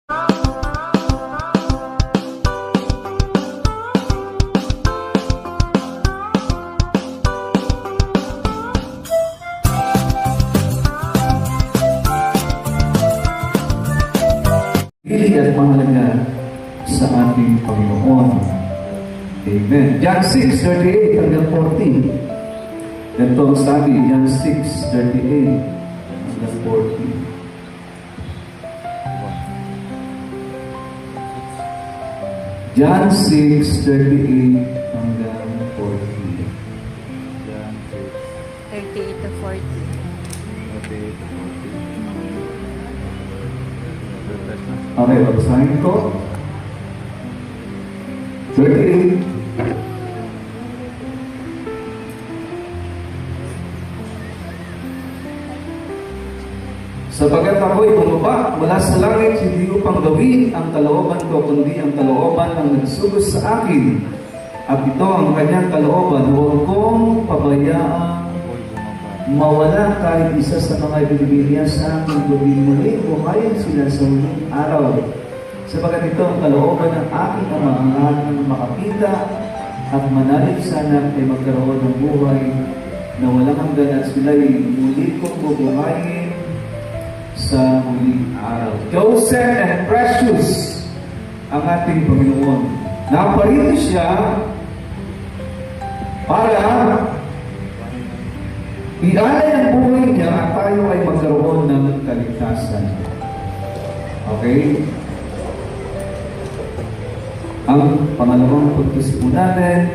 At mahalaga sa ating Panginoon. Amen. John 6:38 hanggang 40. Ito ang sabi, John 6:38 hanggang 40. John 6:38 hanggang 40. John 38 to 40. 38 to 40. Okay, babasahin ko. 38. Sapagat ako'y bumaba mula sa langit, hindi upang gawin ang kalooban ko, kundi ang kalooban ng nagsugos sa akin. At ito ang kanyang kalooban, huwag kong pabayaan mawala kahit isa sa mga ibinibigay niya sa aking gawin muli o kaya sila sa huling araw. Sapagat ito ang kalooban ng aking Ama, ang lahat ng makakita at manalig sana ay magkaroon ng buhay na walang hanggan at sila'y muli kong bubuhayin sa huling araw. Chosen and precious ang ating Panginoon. Naparito siya para ialay ang buhay niya at tayo ay magkaroon ng kaligtasan. Okay? Ang pangalawang pagkis po natin,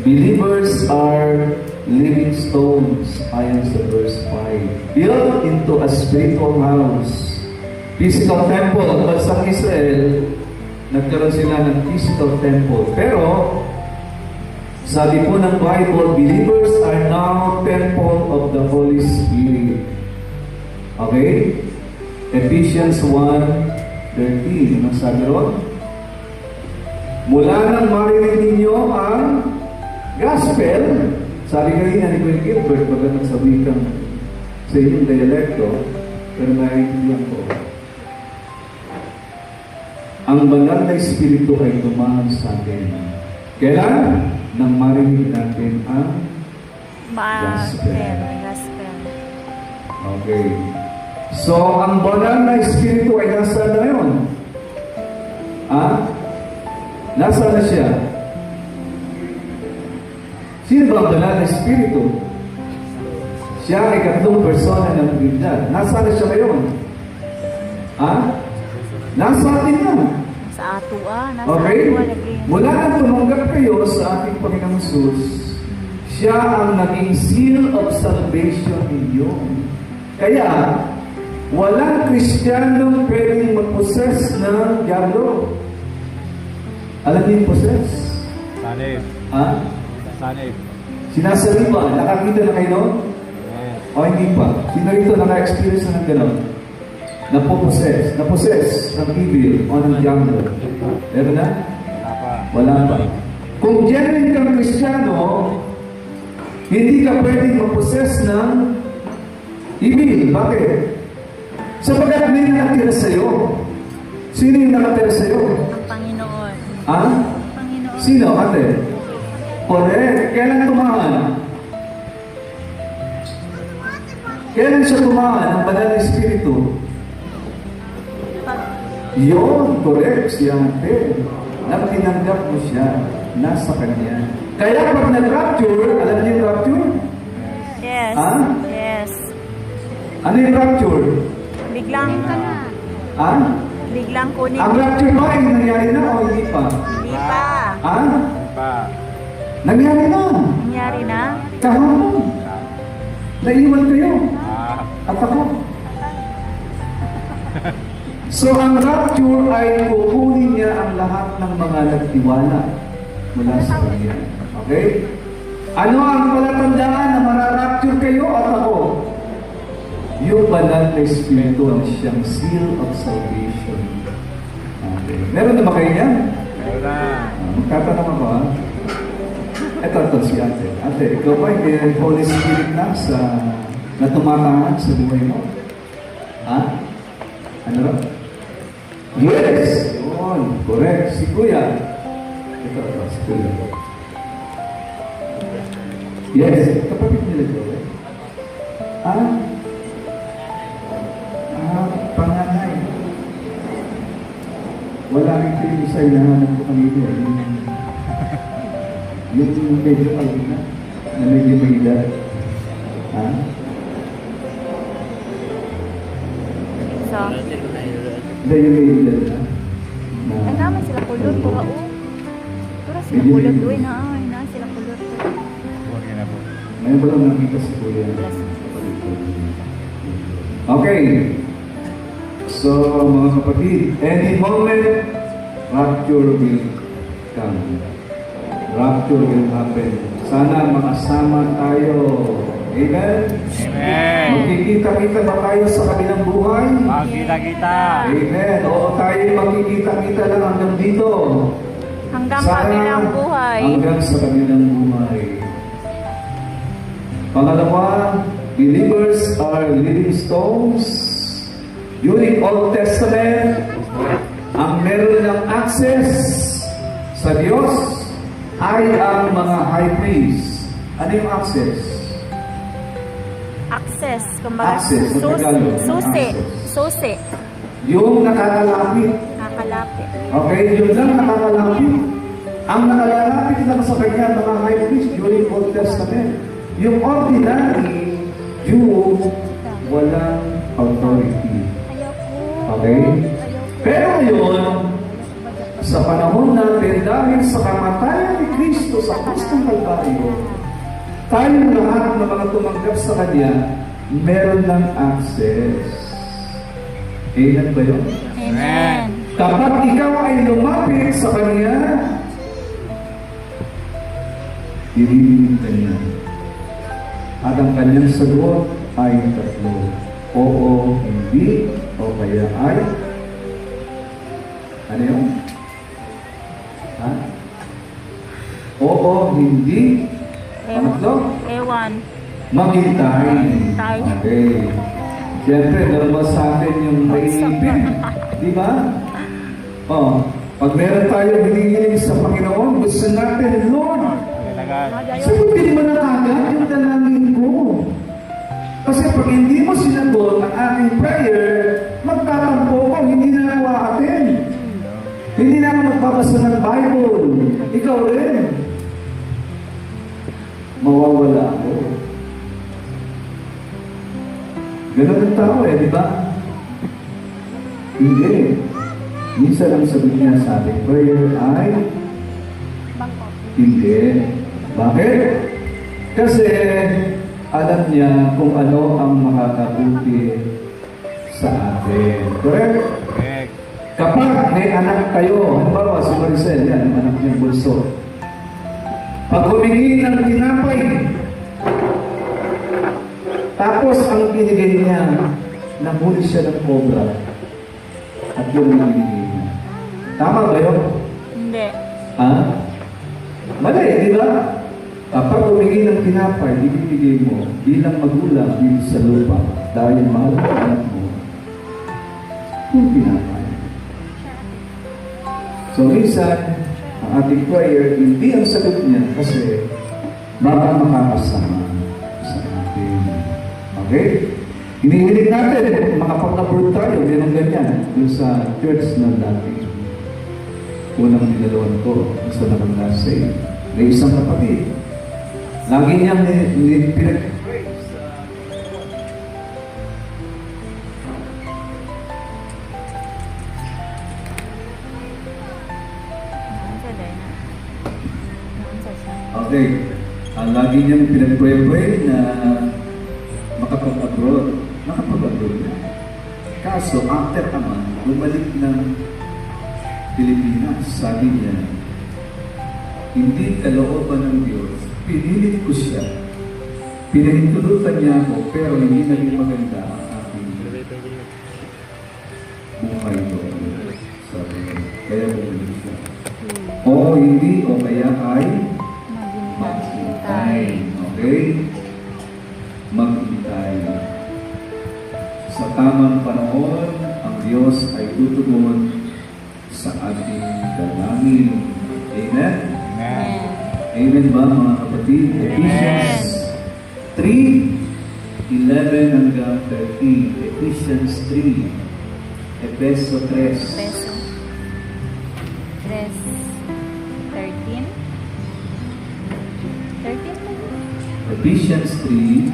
believers are living stones ayon sa verse 5. Built into a spiritual house. Physical temple. Ang bansang Israel, nagkaroon sila ng physical temple. Pero, sabi po ng Bible, believers are now temple of the Holy Spirit. Okay? Ephesians 1:13. Anong sabi ron? Mula nang marinig ninyo ang gospel, sabi kanina ni Kuya Gilbert, baga nagsabi kang sa inyong dialekto, pero naiintindihan ko. Ang banal na Espiritu ay tumahan sa atin. Kailan? Nang marinig natin ang gospel. Okay. So, ang banal na Espiritu ay nasa na yun? Nasa na siya? Sino ba ang banal na Espiritu? Siya ay katlong persona ng Biblia. Nasa na siya ngayon? Nasa atin na. Sa ato nasa okay? ato lagi. Mula na tumanggap kayo sa ating Panginoong Jesus, siya ang naging seal of salvation ninyo. Kaya, walang Kristiyanong pwedeng mag-possess ng diablo. Alam niyo yung possess? Sanib. Sanib. Sinasaliba. Nakakita na kayo noon? Yes. O hindi pa? Sino rito naka-experience na ng gano'n? Na-possess ng evil o ng diablo. Meron na? Wala pa. Kung genuine kang Kristiyano, hindi ka pwedeng mag-possess ng evil. Bakit? Sapagat may nakatira sa'yo. Sino yung nakatira sa'yo? Ang Panginoon. Panginoon. Sino? Ate? Correct. Kailan tumahan? Kailan siya tumahan ng banal na Espiritu? Yun, correct. Si Ate. Nang tinanggap mo siya, nasa kanya. Kaya pag nag-rapture, alam niyo yung rapture? Yes. Yes. Ano yung rapture? Biglang biglang kunin. Ang rapture ba ay nangyari na o hindi pa? Hindi pa. Nangyari na. Nangyari na? Kahapon. Naiwan kayo. At ako. So, ang rapture ay kukunin niya ang lahat ng mga nagtiwala mula sa kanya. Okay? Ano ang palatandaan na mararapture kayo at ako? Yung banal na Espiritu ang siyang seal of salvation. Okay. Meron na ba kayo niyan? Meron na. Magtatanong ako ha? Ito si Ate. Ate, ikaw ba yung Holy Spirit na tumatahan sa buhay mo? Ano ba? Yes! Yun, correct. Si Kuya. Ito, si Kuya. Yes, kapatid nila Joel. Panganay. Wala rin kayo sa hinahanap ko kanina. Yung medyo kalina, na medyo may edad. So, Hindi, yung may edad na. ang naman sila kulot ko ka Pero sila kulot doon na. Ay na sila kulot ko. Huwag na po. Ngayon ba lang nakita si Kuya? Okay. So, mga kapatid, any moment, rapture will come. Rapture will happen. Sana makasama tayo. Amen? Amen. Magkikita-kita ba tayo sa kabilang buhay? Magkita-kita. Amen. Oo, tayo magkikita-kita lang hanggang dito. Hanggang Sana kabilang buhay. Hanggang sa kabilang buhay. Pangalawa, believers are living stones. During Old Testament, ang meron ng access sa Diyos ay ang mga high priest. Ano yung access? Access. Kumbaga, Access, sa Tagalog. susi. Access. Susi. Yung nakakalapit. Nakalapit. Okay, yun lang nakakalapit. Ang nakalalapit lang sa kanya mga high priest during Old Testament. Yung ordinary, Jew, walang authority. Okay? Pero ngayon, sa panahon natin, dahil sa kamatayan ni Kristo sa krus ng Kalbaryo, tayong lahat na mga tumanggap sa Kanya, meron ng access. Amen ba yun? Amen. Kapag ikaw ay lumapit sa Kanya, dirinig ka niya. At ang kanyang sagot ay tatlo. Oo, hindi, o kaya ay ano yun? Ha? Oo, hindi. Pangatlo? Ewan. Maghintay. Maghintay. Okay. Siyempre, normal sa atin yung maisipin. Di ba? Oh, pag meron tayo hinihiling sa Panginoon, gusto natin, Lord, sagutin mo na agad yung dalangin ko. Kasi pag hindi mo sinagot ang aking prayer, magtatampo ko, hindi na ako aatin. Hindi na ako magbabasa ng Bible. Ikaw rin. Mawawala ako. Ganun ang tao di ba? Hindi. Minsan ang sabi niya sa ating prayer ay hindi. Bakit? Kasi alam niya kung ano ang makakabuti sa atin. Correct? Correct. Kapag may anak kayo, halimbawa si Maricel, yan, ang anak niyang bulso. Pag humingi ng tinapay, tapos ang binigay niya, nahuli siya ng cobra. At yun ang binigay niya. Tama ba yun? Hindi. Ha? Mali, di ba? Kapag humingi ng tinapay, ibibigay mo bilang magulang dito sa lupa dahil mahal ang anak mo yung tinapay. So minsan, ang ating prayer, hindi ang sagot niya kasi baka makakasama sa atin. Okay? Hinihiling natin, makapag-abroad tayo, ganun ganyan, dun sa church na dati. Unang dinalawan ko, gusto na kang nasa may isang kapatid. Lagi niyang pinag-pray sa okay. Lagi niyang pinag-pray na makapag-abroad. Nakapag-abroad na. Kaso, after naman, bumalik ng Pilipinas, sabi niya, hindi kalooban ng Diyos, pinilit ko siya. Pinahintulutan niya ako, pero hindi naging maganda ang aking buhay doon. Sabi niya, kaya bumalik siya. O hindi, o kaya ay maghintay. Okay? Maghintay. Sa tamang panahon, ang Diyos ay tutugon panalangin. Amen? Amen. Amen ba mga kapatid? Ephesians 3:11 hanggang 13. Ephesians 3. Efeso 3. Peso. 3. 13. 13 pa yun. Ephesians 3.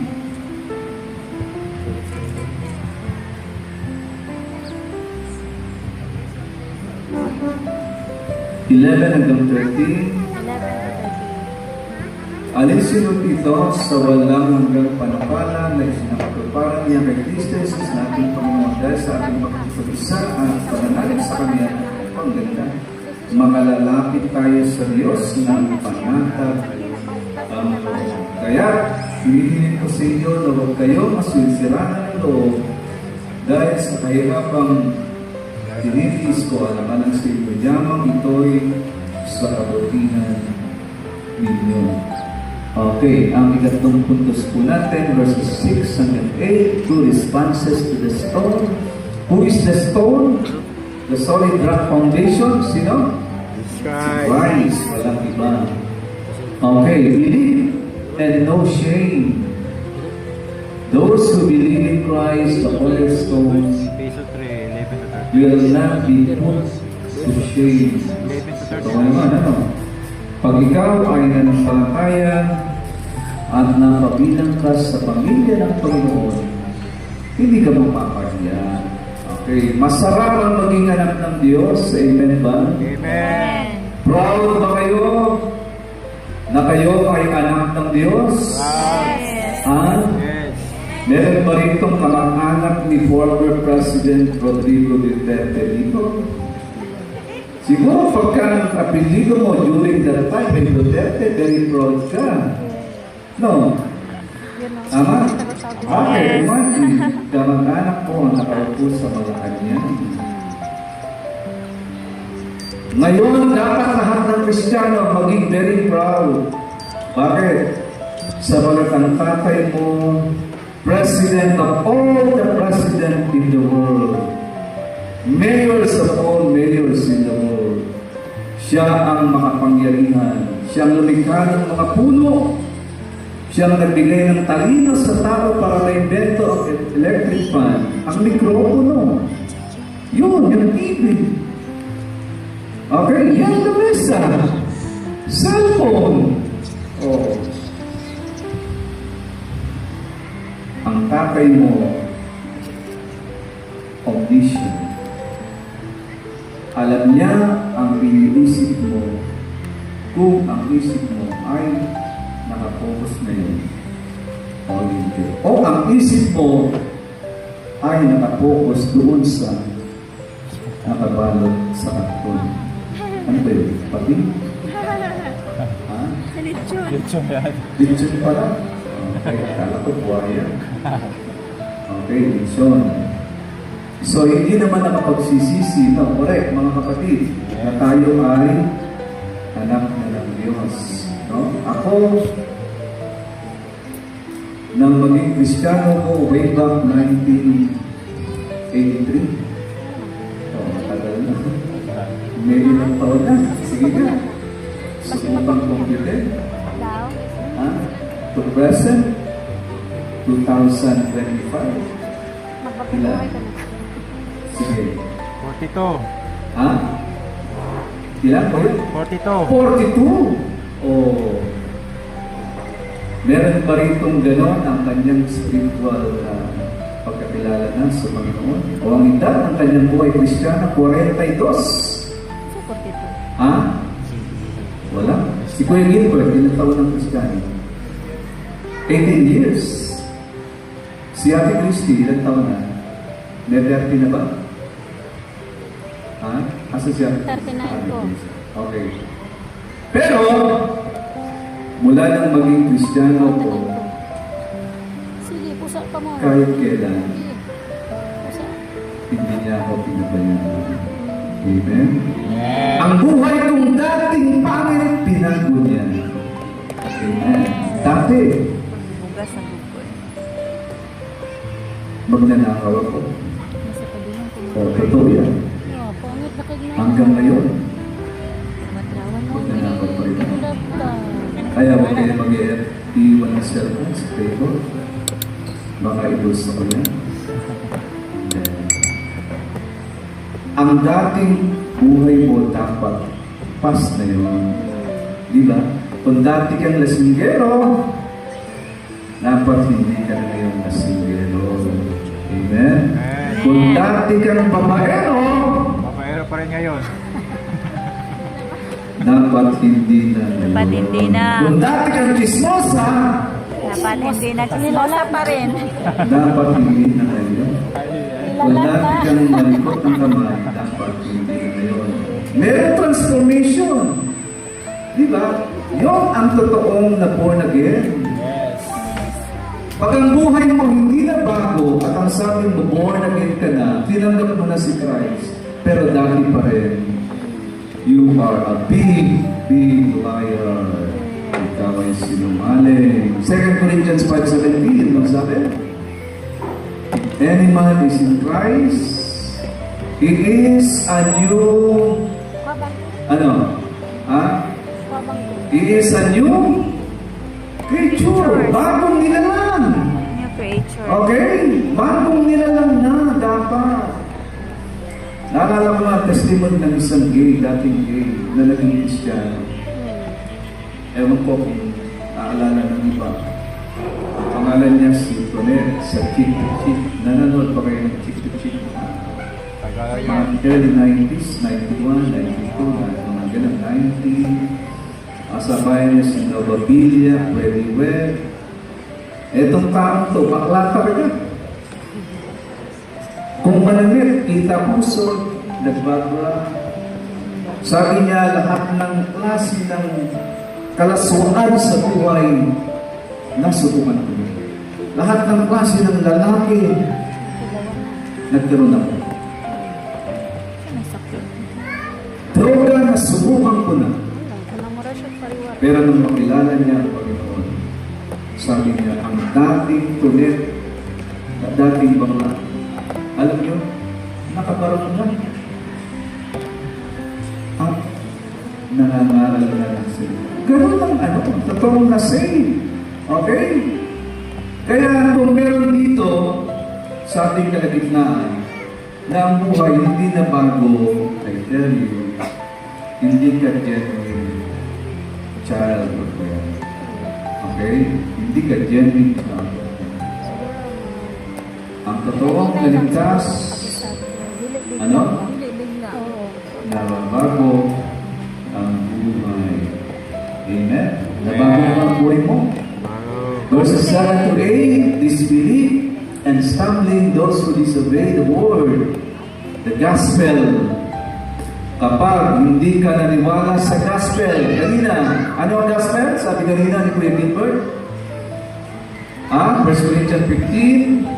Eleven hanggang 13. 11 to 13. Alisin mo ito sa walang hanggang panapala na isinakatuparan niya kay Kristo Jesus nating Panginoon dahil sa ating pagkikipag-isa at pananalig sa Kanya pangganda. Makalalapit tayo sa Diyos ng panatag ang loob. Kaya, hinihiling ko sa inyo na huwag kayo masinsirahan ng loob dahil sa kahirapang tinitiis ko alang-alang sa inyo yamang ito'y sa kabutihan ninyo. Okay, ang ikatlong puntos po natin, verses 6 hanggang 8, two responses to the stone. Who is the stone? The solid rock foundation. Sino? Christ. Walang iba. Okay, believe and no shame. Those who believe in Christ, the cornerstone, Peso 3, 11 to 13. will not be put to shame. 11 to Ito naman, ano? Pag ikaw ay nanampalataya at napabilang ka sa pamilya ng Panginoon, hindi ka mapapahiya. Okay, masarap ang maging anak ng Diyos. Amen ba? Amen. Proud ba kayo na kayo ay anak ng Diyos? Yes. Ha? Yes. Meron ba rin itong kamag-anak ni former President Rodrigo Duterte dito? Siguro pagka ang apelido mo during that time ay Duterte, very proud ka. No? Yun ang Tama? tago-tago. Bakit? Yes. Imagine, kamag-anak mo ang nakaupo sa Malacanang. Ngayon, dapat lahat ng Kristiyano maging very proud. Bakit? Sabagat ang tatay mo, President of all the president in the world. Mayors of all mayors in the world. Siya ang makapangyarihan. Siya ang lumikha ng mga puno. Siya ang nagbigay ng talino sa tao para na-invento ang electric fan. Ang mikropono. Yun, yung TV. Okay, yan ang mesa. Cellphone. Oh. Ang tatay mo, omniscient. Alam niya ang iniisip mo kung ang isip mo ay nakapokus na yun o hindi. O ang isip mo ay nakapokus doon sa nakabalot sa karton. Ano ba yun? Pati? Ha? Lechon. Lechon yan. Lechon pala? Okay, akala ko buhaya. Okay, lechon. So, hindi naman nakapagsisisi, no? Correct, mga kapatid, na tayo ay anak na ng Diyos. No? Ako, nang maging Kristiyano ko way back 1983. So, matagal na. May ilang taon na. Sige ka. Subukang computer. Daw. Ha? To present, 2025. Magpapabuhay ka na. Sige. 42. Ha? Ilan po yun? 42. 42! Oh. Meron pa rin itong gano'n ang kanyang spiritual pagkakilala na sa Panginoon. O ang edad ng kanyang buhay Kristiyana, 42. So, 42. Ha? Wala. Si Kuya Gilbert, ilang taon ng Kristiyano? 18 years. Si Ate Christy, ilang taon na? May 30 na ba? Ha? Asa siya? 39 po. Okay. Pero, mula nang maging Kristiyano ko, Sige, pusa ka mo. kahit kailan, Sige. Pusa. hindi niya ako pinabayaan. Amen? Amen. Ang buhay kong dating pangit, pinago niya. Amen. Dati, Bugas ng bukol. magnanakaw ako. Nasa kabilang ko. O, totoo yan. Yeah, pangit na kagina. Hanggang ngayon, Kaya huwag kayo mag-iwan ng cellphone sa table. Baka i-gusto ko yan. Ang dating buhay mo dapat pas na yun. Di ba? Kung dati kang lasinggero, dapat hindi ka ngayon lasinggero. Amen? Kung dati kang babaero, Papaero pa rin ngayon. dapat hindi na ngayon. Dapat hindi na. Kung dati kang chismosa, Dapat hindi na chismosa pa rin. dapat hindi na ngayon. Kung dati kang malikot ng kamay, dapat hindi na ngayon. Meron transformation. Di ba? Yun ang totoong na born again. Pag ang buhay mo hindi na bago at ang sabi mo born again ka na, tinanggap mo na si Christ, pero dati pa rin, you are a big, big liar. Ikaw ay sinungaling. 2 Corinthians 5:17, ang sabi? If any man is in Christ, he is a new, ano? Ha? He is a new creature. Bagong nilalang. New creature. Okay? Bagong nilalang na dapat. Naalala ko nga testimony ng isang gay, dating gay, na naging Kristyano. Ewan ko kung naalala ng iba. Ang pangalan niya si Tonet sa Chick to Chick. Nanonood pa kayo ng Chick to Chick? Tagal Mga yan. early 90s, 91, 92, mga ganun, 90. Asabay niya si Novabilia, Freddy Webb. Etong taong to, bakla talaga. Kung manamit, kita puso, nagbabra. Sabi niya, lahat ng klase ng kalasuan sa buhay, nasubukan ko. Lahat ng klase ng lalaki, nagkaroon ako. May sakit. Droga, nasubukan ko na. Namura siya pariwara. Pero nung makilala niya ang Panginoon, sabi niya, ang dating tulit at dating bangla, alam niyo, nakabarong na. At nangangaral na ng sila. Ganun ang ano, totoong na say. Okay? Kaya kung meron dito sa ating kalagitnaan na ang buhay hindi na bago, I tell you, hindi ka genuine child of God. Okay? Hindi ka genuine child of God. Ang totoong naligtas, ano? Nababago ang buhay. Amen? Nabago na ang buhay mo. Verses 7 to 8, disbelief and stumbling those who disobey the word, the gospel. Kapag hindi ka naniwala sa gospel, kanina, ano ang gospel? Sabi kanina ni Kuya Gilbert? 1 Corinthians 15,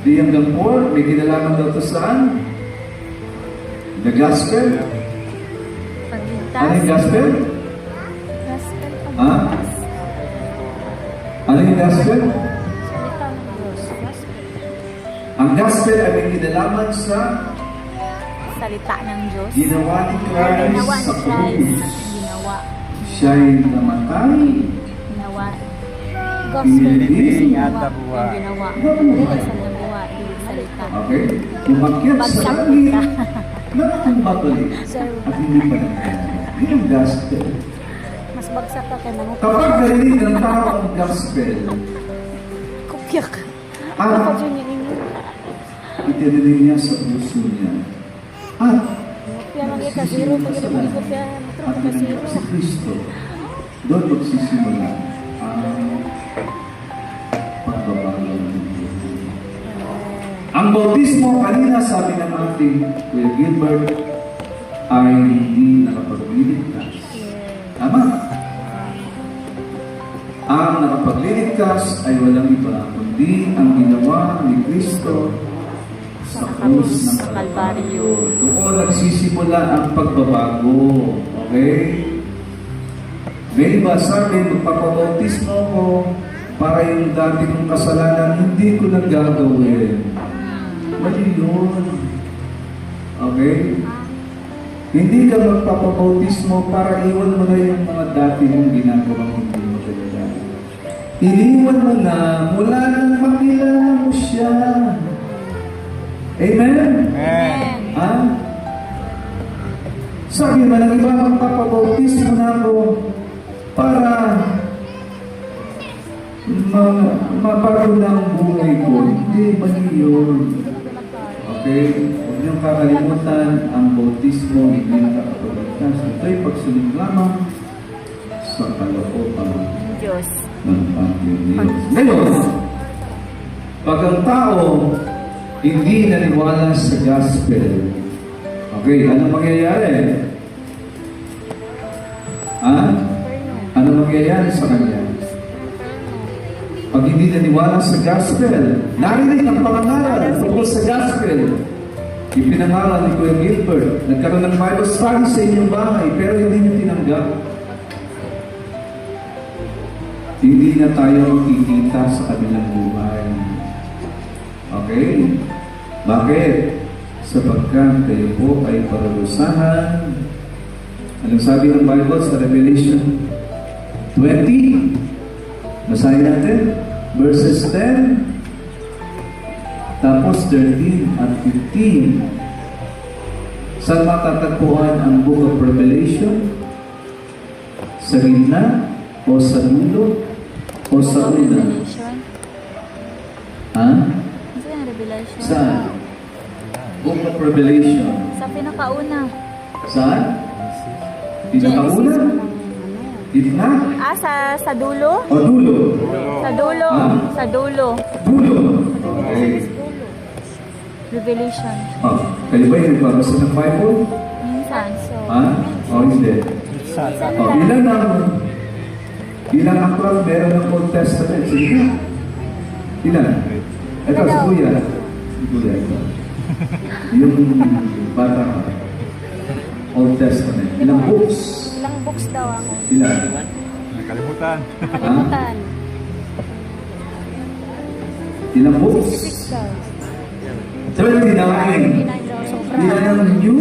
3 hanggang 4, may kinalaman daw ito saan? The gospel? Pagligtas. Ano yung gospel? Gospel. Ha? Ano yung gospel? Salita ng Diyos. Gospel. Ang gospel ay may kinalaman sa Salita ng Diyos. ginawa ni Christ Ginawa ni sa Christ. krus. Ginawa. Siya'y namatay, Ginawa. Gospel. Hindi. At Ginawa. nabuhay. Ginawa. Nabuhay. Sa nabuhay. Dili salita. okay? Umakyat sa Bagsak langit, ka. nakatumbabalik, Sir, at hindi pa nangyayari. Yun ang gospel. mas bagsak ka ka nang Kapag narinig ng tao ang gospel, kopya ka. at Dyan yung inyo. itininig niya sa puso niya, at Kopya lang ka. Zero. Pag ito mo kopya. at Matro ka zero. tinanggap si Kristo, doon magsisimula ang pagbabago ng mundo. Ang bautismo, kanina sabi ng ating Kuya Gilbert, ay hindi nakapagliligtas. Tama? Ang nakapagliligtas ay walang iba, kundi ang ginawa ni Kristo sa krus ng Kalbaryo. Doon nagsisimula ang pagbabago. Okay? May iba sabi, magpapabautismo ko para yung dati kong kasalanan hindi ko na gagawin. Mali yun. Okay? Hindi ka magpapabautismo para iwan mo na yung mga dati mong ginagawang hindi maganda. Iniwan mo na mula nang makilala mo siya. Amen? Amen. Ha? Sabi mo ng iba, magpapabautismo na ako para mabago na ang buhay ko. Hindi, mali yun. Okay? Huwag niyong kakalimutan ang bautismo, hindi nakakapagligtas. Ito'y pagsunod lamang sa kalooban Diyos. ng Panginoon Diyos. Ngayon, pag ang tao hindi naniwala sa gospel, okay, ano mangyayari? Ha? Ano mangyayari sa kanya? Pag hindi naniwala sa gospel, narinig ang pangangaral tungkol sa gospel. Ipinangaral ni Kuya Gilbert, nagkaroon ng Bible study sa inyong bahay, pero hindi niyo tinanggap. Hindi na tayo makikita sa kanilang buhay. Okay? Bakit? Sapagkat kayo po ay parurusahan. Anong sabi ng Bible sa Revelation 20? Basahin natin. Verses 10, tapos 13 at 15. Saan matatagpuan ang Book of Revelation? Sa gitna? O sa dulo? O sa una? Revelation. Ha? Ano yung Revelation? Saan? Book of Revelation. Sa pinakauna. Saan? Pinakauna? Gitna? Sa dulo? O dulo? Sa dulo. Ah? Sa dulo. Dulo. Okay. Revelation. Oh, kayo ba yung nagbabasa ng Bible? Minsan. Ha? O hindi? O, ilang aklat meron ng Old Testament? Sige na. Ilan? Ito, si Kuya. Si Kuya, ito. Yung bata ka. Old Testament. Ilang books? Ilang books daw ako. Ilan? Nakalimutan. Nakalimutan. Ilang books? 66 daw. 39. 39 daw. Sobra. Ilan ang new?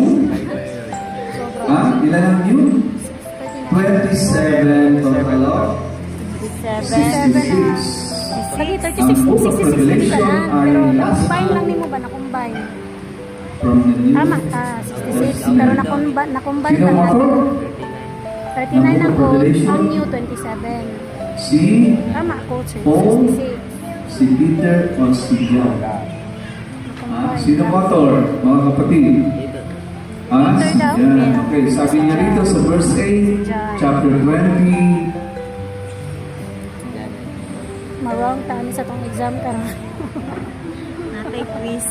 Ha? Ilan ang new? 27 total of 66. Lagi Ang 36, Book of 66 Revelation lang. ay Pero last na-combine lang mo ba? Na-combine. from the new. Tama, 66. Pero na-combine Sino lang mo ako? natin. 39 ako, Revelation? ang new 27. Si Tama ako, sir. Paul? 66. Si Peter o si John? Ha? Na-combine. Sino mo author, mga kapatid? Ha? Peter daw. Yan. Okay, sabi niya rito sa verse 8, chapter 20, Marong tani sa tong exam karon. Nakay quiz.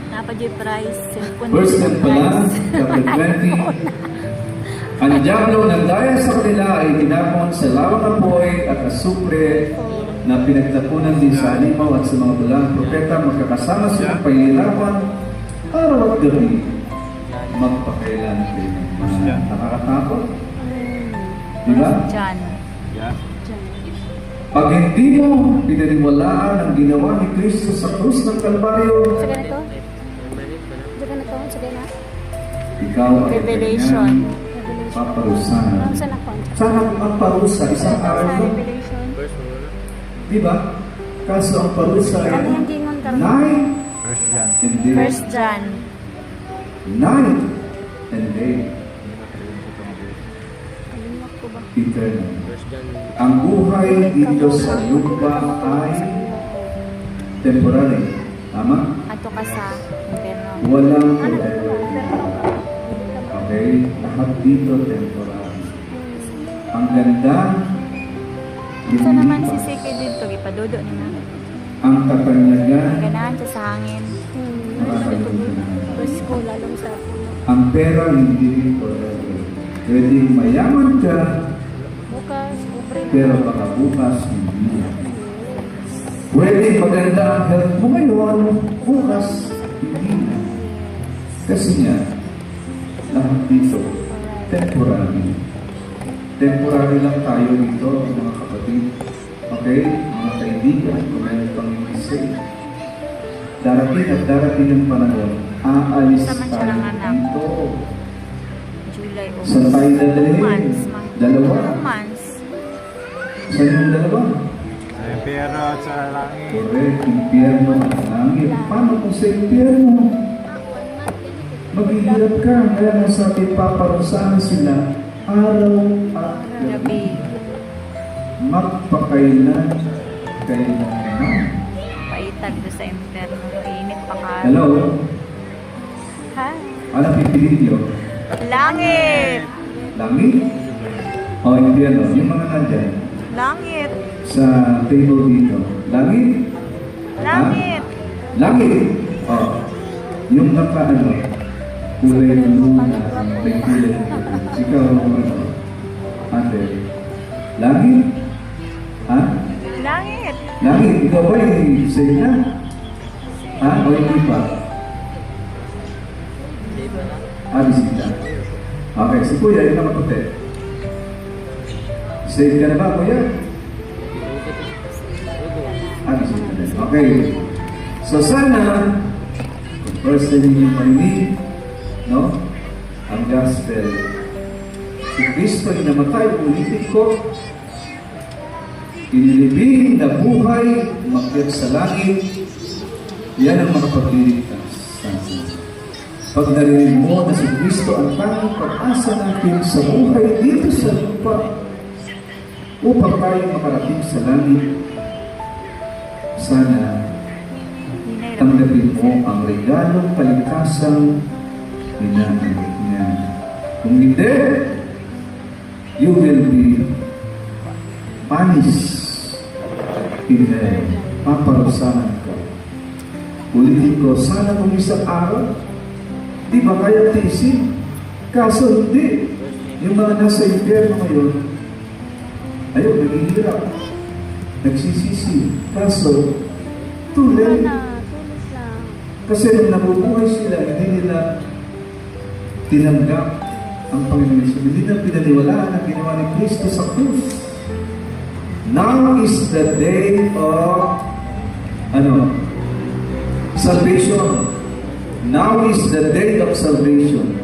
Napad yung prize. verse 10 pa lang, chapter 20. Ang diablo nagdaya sa kanila ay tinapon sa lawang apoy at asupre na pinagtapunan din sa alimaw at sa mga bulang propeta. Magkakasama silang pahihirapan araw at gabi. Magpakailan din. Nakakatakot. Di ba? John. Yeah. Pag hindi mo pinaniwalaan ang ginawa ni Kristo sa krus ng Kalbaryo, Sa ganito? Sa ganito? Sa ganito? ikaw ay Revelation. kanyang paparusahan. Ang saan ako? Sana ang parusa, isang araw Sa lang. Revelation. Di ba? Kaso ang parusa ay Ano yung gingon karon? night First John. and day. First John. Night and day. Kalimot ko ba? Eternal. Ang buhay dito sa lupa ay temporary. Tama? Ato ka sa inferno. Walang Ano? forever. Okay? Lahat dito temporary. Ang ganda, Sa naman si lumilipas. Siki dito, ipadudo ni na. Ang kapanyagan, Ganahan siya sa hangin. nakakalimutan. First ko, lalong sa Ang pera hindi forever. Pwedeng mayaman ka, bukas, ubre. pero baka bukas hindi. Pwedeng maganda ang health mo ngayon, bukas hindi na. Kasi nga, lahat dito, temporary. Temporary lang tayo dito, mga kapatid. Okay? Mga kaibigan, kung meron pang i-say. Darating at darating ang panahon aalis Sama siya tayo ng anak. dito. July, August. Saan tayo 2 dadalhin? months. Dalawa. 2 months. Saan yung dalawa? Sa impyerno at sa langit. Correct, impyerno at langit. Paano kung sa impyerno? Maghihirap ka. Kaya nga sabi, paparusahan sila araw at gabi. Gabi. Magpakailan kailan naman. Paitag doon sa inferno. Init pa ka. Hello? Ha? Ano pipiliin nyo? Langit! Langit? O impyerno? Yung mga nandyan Langit! sa table dito. Langit? Langit! Langit! O. Yung kulay ng luna, may kulay ng luna. Ikaw, ate. Langit? Ha? Langit! Langit? Ikaw ba sa'yo na? Ha? O hindi pa? Bisita. Okay, si Kuya, yung nakaputi. Save ka na ba, Kuya? Bisita na. Okay. So sana, first na ninyo marinig, no? Ang gospel. Si Kristo ay namatay, ulitin ko. Inilibing na buhay, umakyat sa langit. Yan ang makapagliligtas sa atin. Pag narinig mo na si Kristo ang tanging pag-asa natin sa buhay dito sa lupa upang tayo makarating sa langit, sana tanggapin mo ang regalong kaligtasang hinahanap niya. Kung hindi, you will be punished in hell. Paparusahan ka. Ulitin ko, sana kung isang araw, di ba kaya tiisin? Kaso hindi. Yung mga nasa impyerno ngayon, ayaw, naghihirap. Nagsisisi. Kaso, too late. Kasi nung nabubuhay sila, hindi nila tinanggap ang Panginoon Yesus. Hindi nila pinaniwalaan ang ginawa ni Kristo sa krus. Now is the day of salvation. Now is the day of salvation.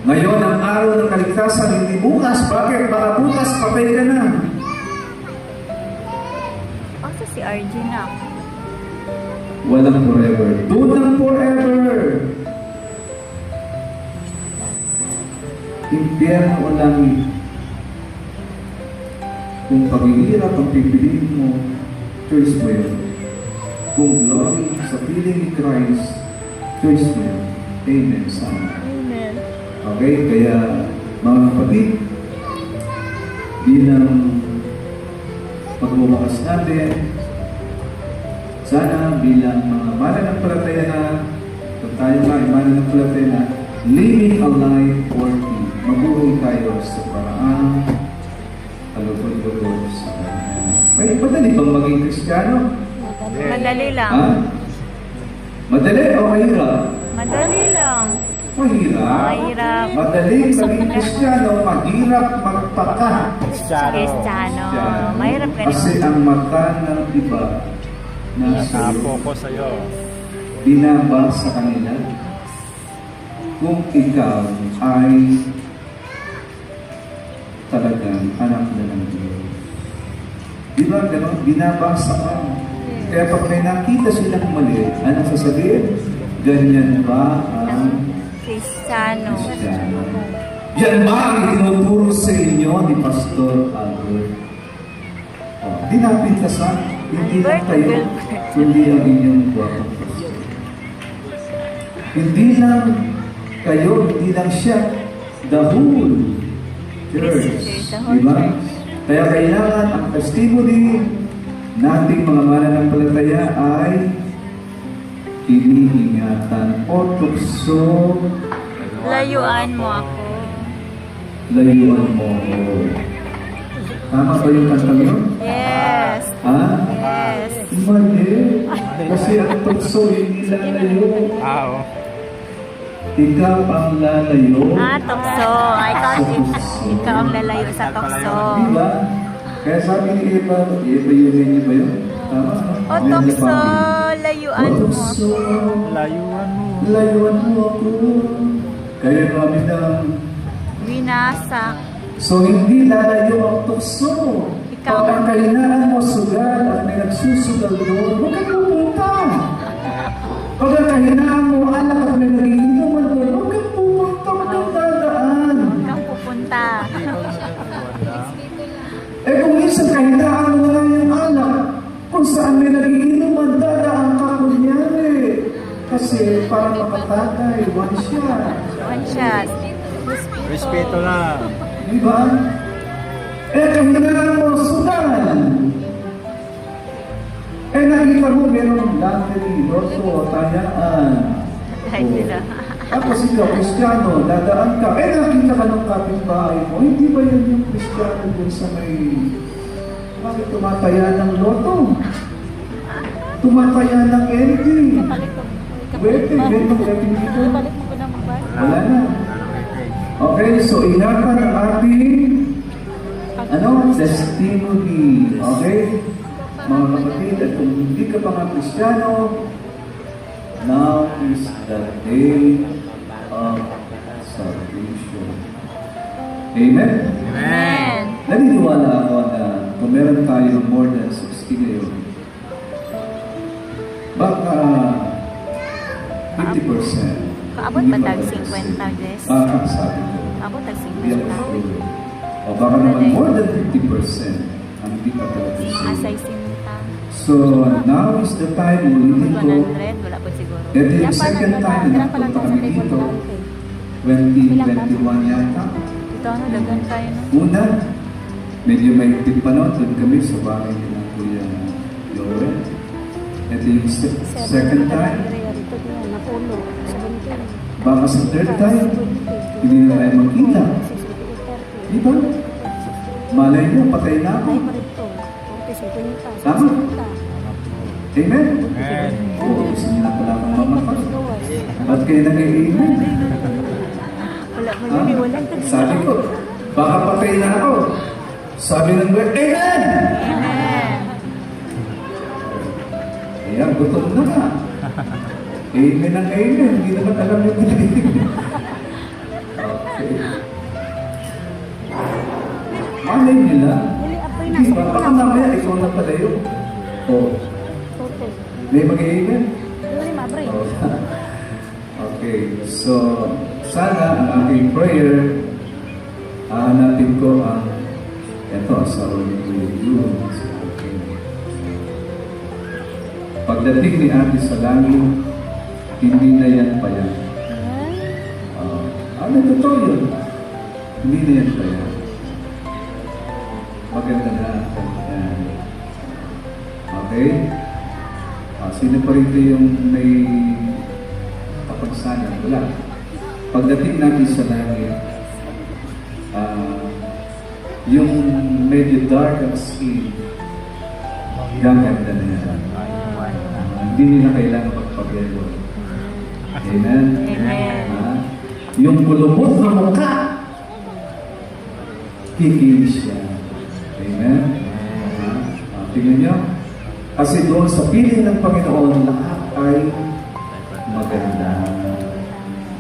Ngayon ang araw ng kaligtasan, hindi bukas. Bakit? Baka bukas, patay ka na. Asa si RG na? Walang forever. Doon ang forever. Impyerno o langit. Kung paghihirap ang pipiliin mo, choice mo yun. Kung glory sa piling ni Christ, choice mo yun. Amen. Sana. Amen. Okay? Kaya, mga kapatid, bilang pagbubukas natin, sana bilang mga mananampalataya na, kung tayo nga ay mananampalataya na, living a life worthy, mabuhay tayo sa paraan, kalugod-lugod sa Kanya. May madali bang maging Kristiyano? Madali lang. Ha? Madali o mahirap? Madali lang. Mahirap. Mahirap. Madali maging Kristiyano, mahirap magpaka. Kristiyano. Mahirap ka Kasi ang mata ng iba nasa Nakapokus sa'yo. binaba sa kanila kung ikaw ay talagang anak na ng Diyos. Di ba gano'n? Binabasa ka. Kaya pag may nakita silang mali, anong sasabihin? Ganyan ba ang Kristiyano. Kristiyano? Yan ba ang tinuturo sa inyo ni Pastor Albert? Di napintasan, hindi lang kayo, kundi ang inyong gwapong pastor. Hindi lang kayo, hindi lang siya, the whole church. Diba? Kaya kailangan ang testimony nating mga mananampalataya ay iniingatan o tukso. Layuan mo ako. Layuan mo ako. Tama ba yung kantang yun? Yes. Ha? Yes. Mali. Kasi ang tukso hindi lalayo. Oo. Ikaw ang lalayo. Tukso. Ikaw ang lalayo sa tukso. Diba? Kaya sabi ni Eva, yun ba yun? Tama? O tukso, layuan mo. Tukso. Layuan mo. layuan mo ako. Kaya kami ng Winasak. so hindi lalayo ang tukso. Ikaw. Pag ang kahinaan mo sugal at may nagsusugal doon, huwag kang pupunta. Pag ang kahinaan mo anak at may nagiinuman doon, huwag kang pupunta, huwag kang dadaan. Kang pupunta. Eh kung minsan kahinaan mo na yung anak, kung saan may nagiinuman, dadaan ka kunyari. Kasi para makatagay, one shot. One shot. Respeto lang. Di ba? Eh, kahinaan mo, sudan. Eh, nakita mo, meron laundry, roto, tayaan. Kahit nila. Tapos ikaw, Kristiyano, dadaan ka. Eh, nakita ka ng kapitbahay mo. Hindi ba yun yung Kristiyano dun sa may... Bakit tumataya ng loto? Tumataya ng LD. Wait, dito. Balik mo ko na magbar. Wala na. Okay, so ingatan ang ating testimony. Okay? Mga kapatid, at kung hindi ka pa nga Kristiyano, now is the day of salvation. Amen? Amen. Naniniwala ako na kung meron tayo more than 60 ngayon, baka 50%. Paabot ba tag 50 guys? Baka sabi ko. Paabot tag Hindi ako 50 sure. O baka naman more than 50% ang hindi pa talaga Asay sure. sinta. So now is the time ulitin ko. 100, wala po siguro. Ito yung second time na napunta kami dito. 2021 yata. Ito ano, dagan tayo no? Una, medyo may tip pa noon. Doon kami sa bahay ni ng Kuya Joel. Ito yung second time. Baka sa third time, hindi na tayo magkita. Di ba? Malay mo, patay na ako. Tama? Amen? Amen. Oo, gusto niyo na pala akong mamakal. Ba't kayo nag-i-amen? Wala mo Ha? yun, walang Sabi ko, baka patay na ako. Sabi ng Lord, Amen! Amen. Ayan, gutom na nga. Amen ang amen. Hindi naman alam yung pinag-amen. Okay. Malay nila. Hindi ba? Baka mamaya ikaw na pala yun. Oo. May mag-amen? Oo. Okay. So, sana ang aking prayer, hahanapin ko ang ito, asawa ni Kuya Jun. Pagdating ni Ate sa langit, hindi na yan pa yan. Totoo yun. Hindi na yan pa yan. Maganda na. Yan. Okay? Sino pa rito yung may kapagsanan? Wala. Pagdating natin sa langit, yung medyo dark ang skin, gaganda na yan. Hindi nila kailangan magpag-yelo. Amen? Amen. Yung kulubot na mukha, kikinis siya. Amen? Tingnan niyo. Kasi doon sa piling ng Panginoon, lahat ay maganda.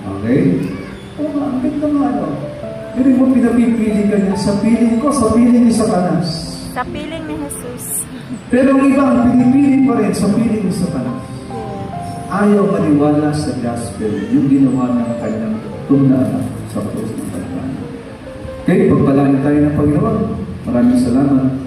Okay? Oo nga, ang ganda nga ano. Hindi mo pinapipili ka niya sa piling ko, sa piling ni Satanas. Sa piling ni Jesus. Pero ang iba ang pinipili pa rin sa piling ni Satanas. Ayaw maniwala sa gospel, yung ginawa ng kanyang tunay sa krus ng Kalbaryo. Okay, pagpalain tayo ng Panginoon. Maraming salamat.